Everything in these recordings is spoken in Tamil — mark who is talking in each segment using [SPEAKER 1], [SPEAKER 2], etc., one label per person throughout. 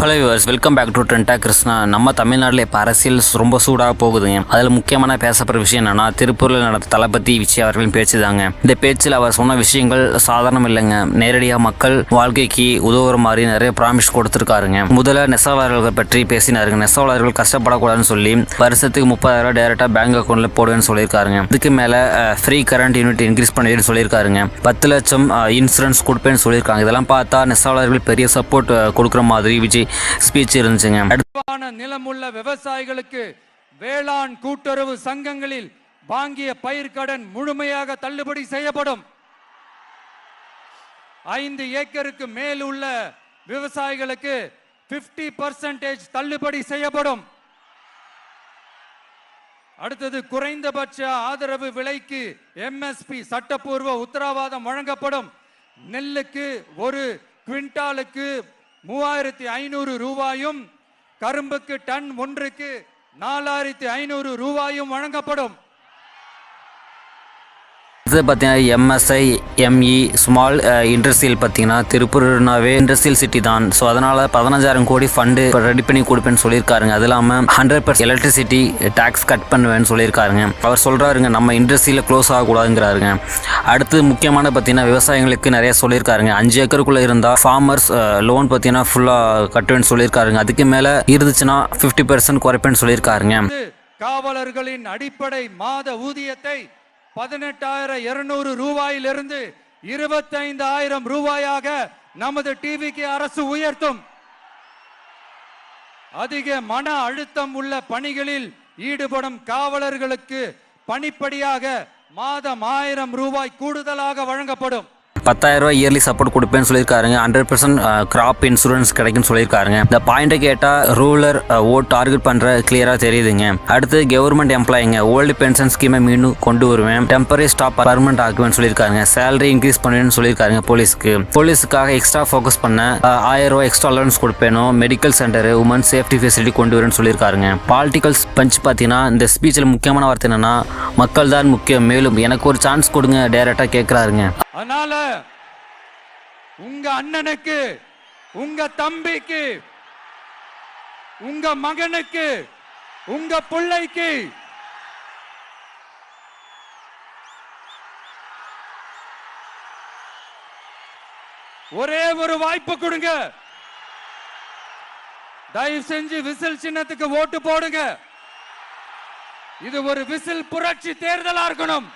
[SPEAKER 1] Hello viewers, welcome back to ட்ரெண்டா கிருஷ்ணா. நம்ம தமிழ்நாட்டில் இப்போ அரசியல் ரொம்ப சூடாக போகுதுங்க. அதில் முக்கியமான பேசப்படுற விஷயம் என்னன்னா, திருப்பூரில் நடந்த தளபதி விஜய் அவர்களின் பேச்சு தாங்க. இந்த பேச்சில் அவர் சொன்ன விஷயங்கள் சாதாரணம் இல்லைங்க. நேரடியாக மக்கள் வாழ்க்கைக்கு உதவுற மாதிரி நிறைய ப்ராமிஸ் கொடுத்துருக்காருங்க. முதல்ல நெசவாளர்கள் பற்றி பேசினாருங்க. நெசவாளர்கள் கஷ்டப்படக்கூடாதுன்னு சொல்லி வருஷத்துக்கு 30,000 டேரெக்டாக பேங்க் அக்கௌண்ட்டில் போடுவேன்னு சொல்லியிருக்காருங்க. இதுக்கு மேலே ஃப்ரீ கரண்ட் யூனிட் இன்க்ரீஸ் பண்ணுவேன்னு சொல்லியிருக்காருங்க. 10 லட்சம் இன்சூரன்ஸ் கொடுப்பேன்னு சொல்லியிருக்காங்க. இதெல்லாம் பார்த்தா நெசவாளர்கள் பெரிய சப்போர்ட் கொடுக்குற மாதிரி விஜய் ஸ்பீச் இருந்துச்சுங்க.
[SPEAKER 2] நிலமுள்ள விவசாயிகளுக்கு வேளாண் கூட்டுறவு சங்கங்களில் வாங்கிய பயிர்க்கடன் முழுமையாக தள்ளுபடி செய்யப்படும். 5 ஏக்கருக்கு மேல் உள்ள விவசாயிகளுக்கு 50% தள்ளுபடி செய்யப்படும். அடுத்தது குறைந்தபட்ச ஆதரவு விலைக்கு MSP சட்டப்பூர்வ உத்தரவாதம் வழங்கப்படும். நெல்லுக்கு ஒரு குவிண்டாலுக்கு 3,500 ரூபாயும், கரும்புக்கு டன் ஒன்றுக்கு 4,500 ரூபாயும் வழங்கப்படும்.
[SPEAKER 1] இது பார்த்தீங்கன்னா MSI ME ஸ்மால் இண்டஸ்ட்ரியல் பார்த்தீங்கன்னா திருப்பூர்னாவே இண்டஸ்ட்ரியல் சிட்டி தான். ஸோ அதனால் 15,000 கோடி ஃபண்டு ரெடி பண்ணி கொடுப்பேன்னு சொல்லியிருக்காருங்க. அது இல்லாமல் 100% எலக்ட்ரிசிட்டி டேக்ஸ் கட் பண்ணுவேன்னு சொல்லியிருக்காருங்க. அவர் சொல்கிறாருங்க, நம்ம இண்டஸ்ட்ரியில் க்ளோஸ் ஆகக்கூடாதுங்கிறாருங்க. அடுத்து முக்கியமான பார்த்தீங்கன்னா விவசாயிகளுக்கு நிறைய சொல்லியிருக்காருங்க. 5 ஏக்கருக்குள்ளே இருந்தால் ஃபார்மர்ஸ் லோன் பார்த்தீங்கன்னா ஃபுல்லாக கட்டுவேன்னு சொல்லியிருக்காருங்க. அதுக்கு மேலே இருந்துச்சுன்னா 50% குறைப்பேன்னு சொல்லியிருக்காருங்க.
[SPEAKER 2] காவலர்களின் அடிப்படை மாத ஊதியத்தை 18,200 ரூபாயிலிருந்து 25,000 ரூபாயாக நமது டிவிக்கு அரசு உயர்த்தும். அதிக மன அழுத்தம் உள்ள பணிகளில் ஈடுபடும் காவலர்களுக்கு பணிப்படியாக மாதம் 1,000 ரூபாய் கூடுதலாக வழங்கப்படும்.
[SPEAKER 1] 10,000 ரூபாய் இயர்லி சப்போர்ட் கொடுப்பேன்னு சொல்லியிருக்காருங்க. 100% கிராப் இன்சூரன்ஸ் கிடைக்குன்னு சொல்லியிருக்காருங்க. இந்த பாயிண்ட்டை கேட்டால் ரூரல் ஓட் டார்கெட் பண்ணுற கிளியராக தெரியுதுங்க. அடுத்து கவர்மெண்ட் எம்ப்ளாயிங்க ஓல்டு பென்ஷன் ஸ்கீமை மீண்டும் கொண்டு வருவேன், டெம்பரரி ஸ்டாப் பர்மனெண்ட் ஆக்குவேன்னு சொல்லியிருக்காருங்க. சேலரி இன்க்ரீஸ் பண்ணுவேன்னு சொல்லியிருக்காருங்க. போலீஸுக்காக எக்ஸ்ட்ரா ஃபோக்கஸ் பண்ண 1,000 ரூபாய் எக்ஸ்ட்ரா அலவன்ஸ் கொடுப்பேனும், medical centre women safety facility கொண்டு வருவேன்னு சொல்லியிருக்காருங்க. பாலிட்டிக்கல் பஞ்ச் பார்த்தீங்கன்னா இந்த ஸ்பீச்சில் முக்கியமான வார்த்தை என்னன்னா, மக்கள் தான் முக்கியம், மேலும் எனக்கு ஒரு சான்ஸ் கொடுங்க டைரக்டாக கேட்குறாருங்க.
[SPEAKER 2] அதனால உங்க அண்ணனுக்கு, உங்க தம்பிக்கு, உங்க மகனுக்கு, உங்க பிள்ளைக்கு ஒரே ஒரு வாய்ப்பு கொடுங்க. தயவு செஞ்சு விசில் சின்னத்துக்கு ஓட்டு போடுங்க. இது ஒரு விசில் புரட்சி தேர்தலா இருக்கணும்.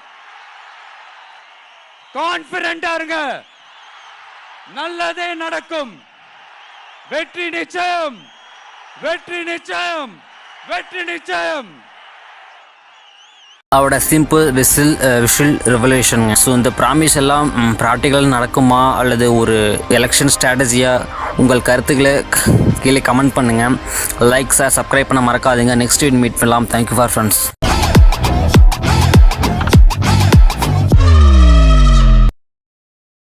[SPEAKER 2] கான்பிடென்டா இருங்க, நல்லதே நடக்கும். வெற்றி நிச்சயம், வெற்றி நிச்சயம், வெற்றி நிச்சயம்.
[SPEAKER 1] அவரோட சிம்பிள் விஷுவல் ரெவல்யூஷன். ஸோ இந்த ப்ராமிஸ் எல்லாம் ப்ராக்டிக்கல் நடக்குமா அல்லது ஒரு எலெக்ஷன் ஸ்ட்ராட்டஜியாக? உங்கள் கருத்துக்களை கீழே கமெண்ட் பண்ணுங்கள். லைக், சப்ஸ்கிரைப் பண்ண மறக்காதீங்க. நெக்ஸ்ட் வீடியோ மீட் பண்ணலாம். Thank you for friends.